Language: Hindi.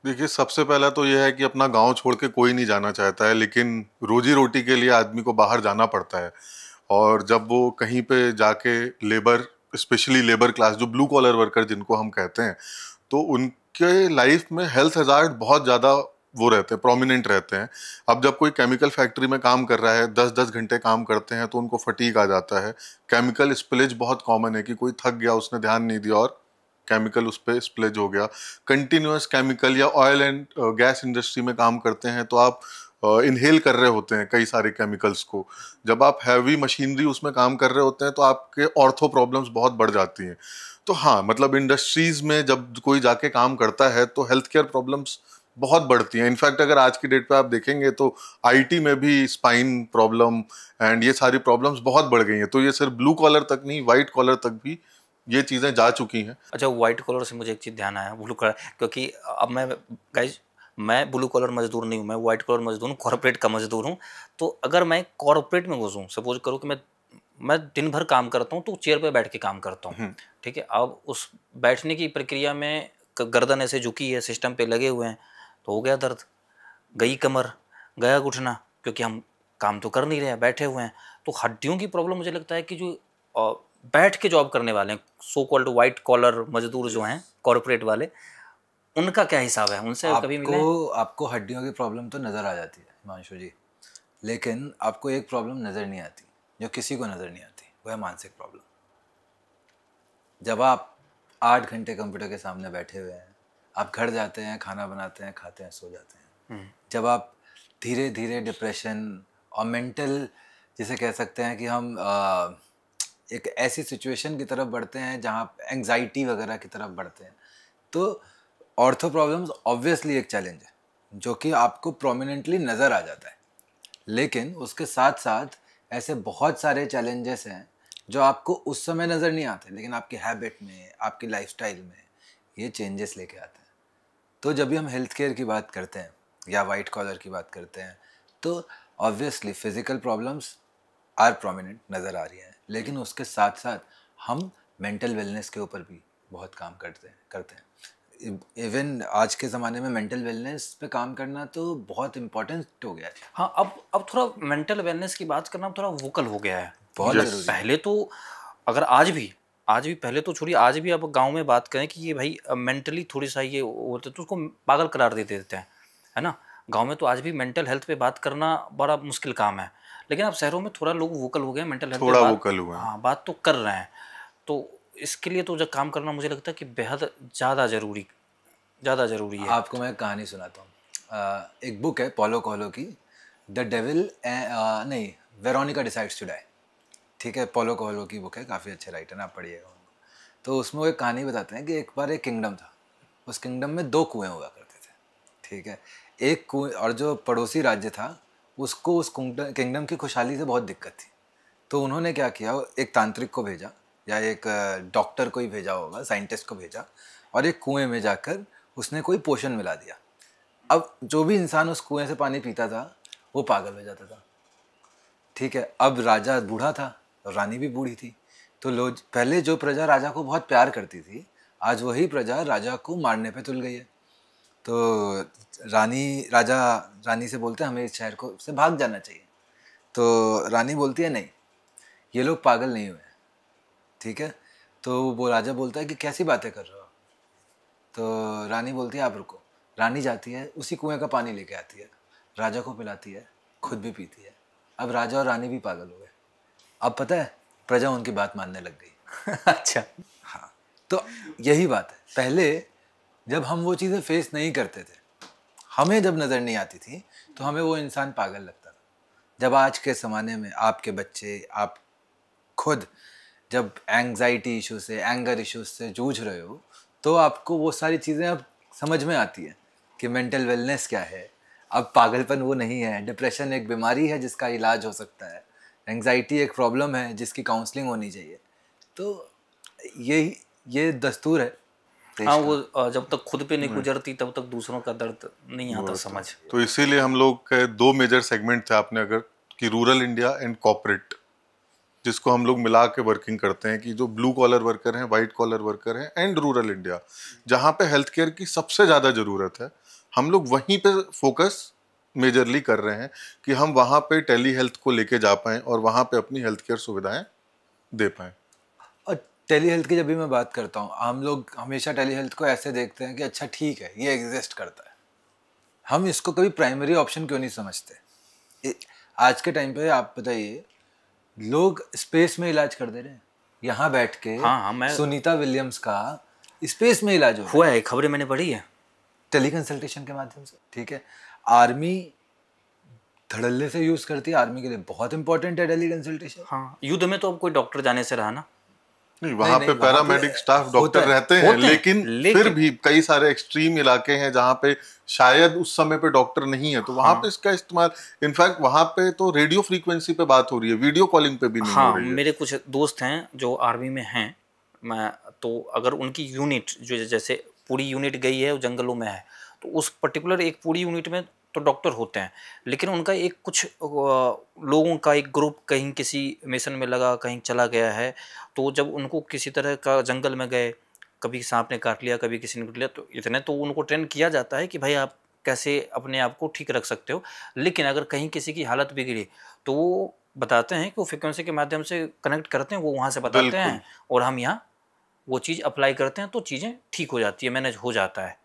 देखिए, सबसे पहला तो ये है कि अपना गांव छोड़ के कोई नहीं जाना चाहता है, लेकिन रोजी रोटी के लिए आदमी को बाहर जाना पड़ता है। और जब वो कहीं पे जाके लेबर, स्पेशली लेबर क्लास, जो ब्लू कॉलर वर्कर जिनको हम कहते हैं, तो उनके लाइफ में हेल्थ हजार्ड बहुत ज़्यादा वो रहते हैं, प्रोमिनेंट रहते हैं। अब जब कोई केमिकल फैक्ट्री में काम कर रहा है, 10-10 घंटे काम करते हैं, तो उनको फटीग आ जाता है। केमिकल स्पिलेज बहुत कॉमन है कि कोई थक गया, उसने ध्यान नहीं दिया और केमिकल उस पर स्प्लेज हो गया। कंटिन्यूअस केमिकल या ऑयल एंड गैस इंडस्ट्री में काम करते हैं तो आप इनहेल कर रहे होते हैं कई सारे केमिकल्स को। जब आप हैवी मशीनरी उसमें काम कर रहे होते हैं तो आपके ऑर्थो प्रॉब्लम्स बहुत बढ़ जाती हैं। तो हाँ, मतलब इंडस्ट्रीज में जब कोई जाके काम करता है तो हेल्थ केयर प्रॉब्लम्स बहुत बढ़ती हैं। इनफैक्ट अगर आज की डेट पे आप देखेंगे तो आईटी में भी स्पाइन प्रॉब्लम एंड ये सारी प्रॉब्लम्स बहुत बढ़ गई हैं। तो ये सिर्फ ब्लू कॉलर तक नहीं, वाइट कॉलर तक भी ये चीज़ें जा चुकी हैं। अच्छा, व्हाइट कॉलर से मुझे एक चीज़ ध्यान आया, ब्लू कलर, क्योंकि अब मैं, गाइज, मैं ब्लू कॉलर मजदूर नहीं हूँ, मैं व्हाइट कॉलर मजदूर हूँ, कॉर्पोरेट का मजदूर हूँ। तो अगर मैं कॉर्पोरेट में घुसूँ, सपोज करो कि मैं दिन भर काम करता हूँ तो चेयर पे बैठ के काम करता हूँ, ठीक है। अब उस बैठने की प्रक्रिया में गर्दन ऐसे झुकी है, सिस्टम पे लगे हुए हैं, तो हो गया दर्द, गई कमर, गया घुटना, क्योंकि हम काम तो कर नहीं रहे हैं, बैठे हुए हैं। तो हड्डियों की प्रॉब्लम मुझे लगता है कि जो बैठ के जॉब करने वाले हैं, सो कॉल्ड वाइट कॉलर मजदूर जो हैं, कॉर्पोरेट वाले, उनका क्या हिसाब है? उनसे कभी मिले हैं? आपको आपको हड्डियों की प्रॉब्लम तो नज़र आ जाती है हिमांशु जी, लेकिन आपको एक प्रॉब्लम नज़र नहीं आती, जो किसी को नज़र नहीं आती, वो है मानसिक प्रॉब्लम। जब आप 8 घंटे कंप्यूटर के सामने बैठे हुए हैं, आप घर जाते हैं, खाना बनाते हैं, खाते हैं, सो जाते हैं, जब आप धीरे धीरे डिप्रेशन और मेंटल, जिसे कह सकते हैं कि हम एक ऐसी सिचुएशन की तरफ बढ़ते हैं जहाँ एंग्जाइटी वगैरह की तरफ बढ़ते हैं, तो ऑर्थो प्रॉब्लम्स ऑब्वियसली एक चैलेंज है जो कि आपको प्रोमिनेंटली नज़र आ जाता है। लेकिन उसके साथ साथ ऐसे बहुत सारे चैलेंजेस हैं जो आपको उस समय नज़र नहीं आते, लेकिन आपकी हैबिट में, आपकी लाइफस्टाइल में ये चेंजेस लेके आते हैं। तो जब भी हम हेल्थ केयर की बात करते हैं या वाइट कॉलर की बात करते हैं, तो obviously physical problems are prominent नज़र आ रही हैं, लेकिन उसके साथ साथ हम मेंटल वेलनेस के ऊपर भी बहुत काम करते हैं। इवन आज के ज़माने में मेंटल वेलनेस पे काम करना तो बहुत इम्पोर्टेंट हो गया है। हाँ, अब थोड़ा मेंटल वेलनेस की बात करना थोड़ा वोकल हो गया है। बहुत मतलब ज़रूरी है। पहले तो, अगर आज भी पहले तो छोड़िए, आज भी अब गांव में बात करें कि ये भाई मेंटली थोड़ी सा ये होते तो उसको पागल करार दे देते हैं, है ना। गांव में तो आज भी मेंटल हेल्थ पे बात करना बड़ा मुश्किल काम है, लेकिन अब शहरों में थोड़ा लोग वोकल हो गए, मेंटल हेल्थ पे थोड़ा वो बात, कल हुआ है। हाँ, बात तो कर रहे हैं। तो इसके लिए तो जब काम करना मुझे लगता है कि बेहद ज़्यादा ज़रूरी है। आपको मैं एक कहानी सुनाता हूँ। एक बुक है पॉलो कोएल्हो की, द डेविल, नहीं, वेरोनिका डिसाइड्स टू डाई। ठीक है, पॉलो कोएल्हो की बुक है, काफ़ी अच्छे राइटर हैं, आप पढ़िएगा उनको। तो उसमें वो एक कहानी बताते हैं कि एक बार एक किंगडम था, उस किंगडम में 2 कुएँ हुआ करते थे। ठीक है, एक कुएँ, और जो पड़ोसी राज्य था उसको उस किंगडम की खुशहाली से बहुत दिक्कत थी। तो उन्होंने क्या किया, एक तांत्रिक को भेजा या एक डॉक्टर को ही भेजा होगा, साइंटिस्ट को भेजा, और एक कुएं में जाकर उसने कोई पोशन मिला दिया। अब जो भी इंसान उस कुएं से पानी पीता था वो पागल हो जाता था। ठीक है, अब राजा बूढ़ा था और रानी भी बूढ़ी थी, तो लोग, पहले जो प्रजा राजा को बहुत प्यार करती थी, आज वही प्रजा राजा को मारने पे तुल गई है। तो रानी से बोलते हैं हमें इस शहर को से भाग जाना चाहिए। तो रानी बोलती है नहीं, ये लोग पागल नहीं हुए। ठीक है, तो वो राजा बोलता है कि कैसी बातें कर रहे हो। तो रानी बोलती है आप रुको। रानी जाती है, उसी कुएं का पानी लेके आती है, राजा को पिलाती है, खुद भी पीती है। अब राजा और रानी भी पागल हो गए। अब पता है, प्रजा उनकी बात मानने लग गई। अच्छा, हाँ, तो यही बात है, पहले जब हम वो चीज़ें फेस नहीं करते थे, हमें जब नज़र नहीं आती थी, तो हमें वो इंसान पागल लगता था। जब आज के ज़माने में आपके बच्चे, आप खुद जब एंग्जाइटी इशू से, एंगर इश्यूज से जूझ रहे हो, तो आपको वो सारी चीज़ें अब समझ में आती है कि मेंटल वेलनेस क्या है। अब पागलपन वो नहीं है, डिप्रेशन एक बीमारी है जिसका इलाज हो सकता है, एंग्जाइटी एक प्रॉब्लम है जिसकी काउंसलिंग होनी चाहिए। तो ये दस्तूर है हाँ, देश वो का। जब तक खुद पे नहीं गुजरती तब तक दूसरों का दर्द नहीं आता वो समझ। तो इसीलिए हम लोग के दो मेजर सेगमेंट थे, आपने अगर, कि रूरल इंडिया एंड कॉर्पोरेट। जिसको हम लोग मिला के वर्किंग करते हैं, कि जो ब्लू कॉलर वर्कर हैं, वाइट कॉलर वर्कर हैं एंड रूरल इंडिया, जहाँ पे हेल्थ केयर की सबसे ज़्यादा ज़रूरत है, हम लोग वहीं पे फोकस मेजरली कर रहे हैं कि हम वहाँ पे टेली हेल्थ को लेके जा पाएँ और वहाँ पे अपनी हेल्थ केयर सुविधाएं दे पाएँ। और टेली हेल्थ की जब भी मैं बात करता हूँ, हम लोग हमेशा टेली हेल्थ को ऐसे देखते हैं कि अच्छा ठीक है, ये एग्जिस्ट करता है, हम इसको कभी प्राइमरी ऑप्शन क्यों नहीं समझते? आज के टाइम पे आप बताइए, लोग स्पेस में इलाज कर दे रहे हैं, यहाँ बैठ के मैं सुनीता विलियम्स का स्पेस में इलाज हुआ है, खबरें मैंने पढ़ी है, टेली कंसल्टेशन के माध्यम से। ठीक है, आर्मी धड़ल्ले से यूज करती है, आर्मी के लिए बहुत इंपॉर्टेंट है टेली कंसल्टेशन। हाँ, युद्ध में तो अब कोई डॉक्टर जाने से रहा ना। नहीं, वहाँ पे पैरामेडिक स्टाफ डॉक्टर रहते हैं, लेकिन फिर भी कई सारे एक्सट्रीम इलाके हैं जहाँ पे शायद उस समय पे डॉक्टर नहीं है, तो वहाँ पे इसका इस्तेमाल, इनफैक्ट वहाँ पे तो रेडियो फ्रीक्वेंसी पे बात हो रही है, वीडियो कॉलिंग पे भी नहीं हो रही है। मेरे कुछ दोस्त हैं जो आर्मी में हैं, मैं तो अगर उनकी यूनिट जो जैसे पूरी यूनिट गई है, वो जंगलों में है, तो उस पर्टिकुलर एक पूरी यूनिट में तो डॉक्टर होते हैं, लेकिन उनका एक कुछ लोगों का एक ग्रुप कहीं किसी मिशन में लगा, कहीं चला गया है, तो जब उनको किसी तरह का जंगल में गए, कभी सांप ने काट लिया, कभी किसी ने काट लिया, तो इतने तो उनको ट्रेन किया जाता है कि भाई आप कैसे अपने आप को ठीक रख सकते हो, लेकिन अगर कहीं किसी की हालत बिगड़ी तो वो बताते हैं कि वो फ्रिक्वेंसी के माध्यम से कनेक्ट करते हैं, वो वहाँ से बताते हैं और हम यहाँ वो चीज़ अप्लाई करते हैं, तो चीज़ें ठीक हो जाती है, मैनेज हो जाता है।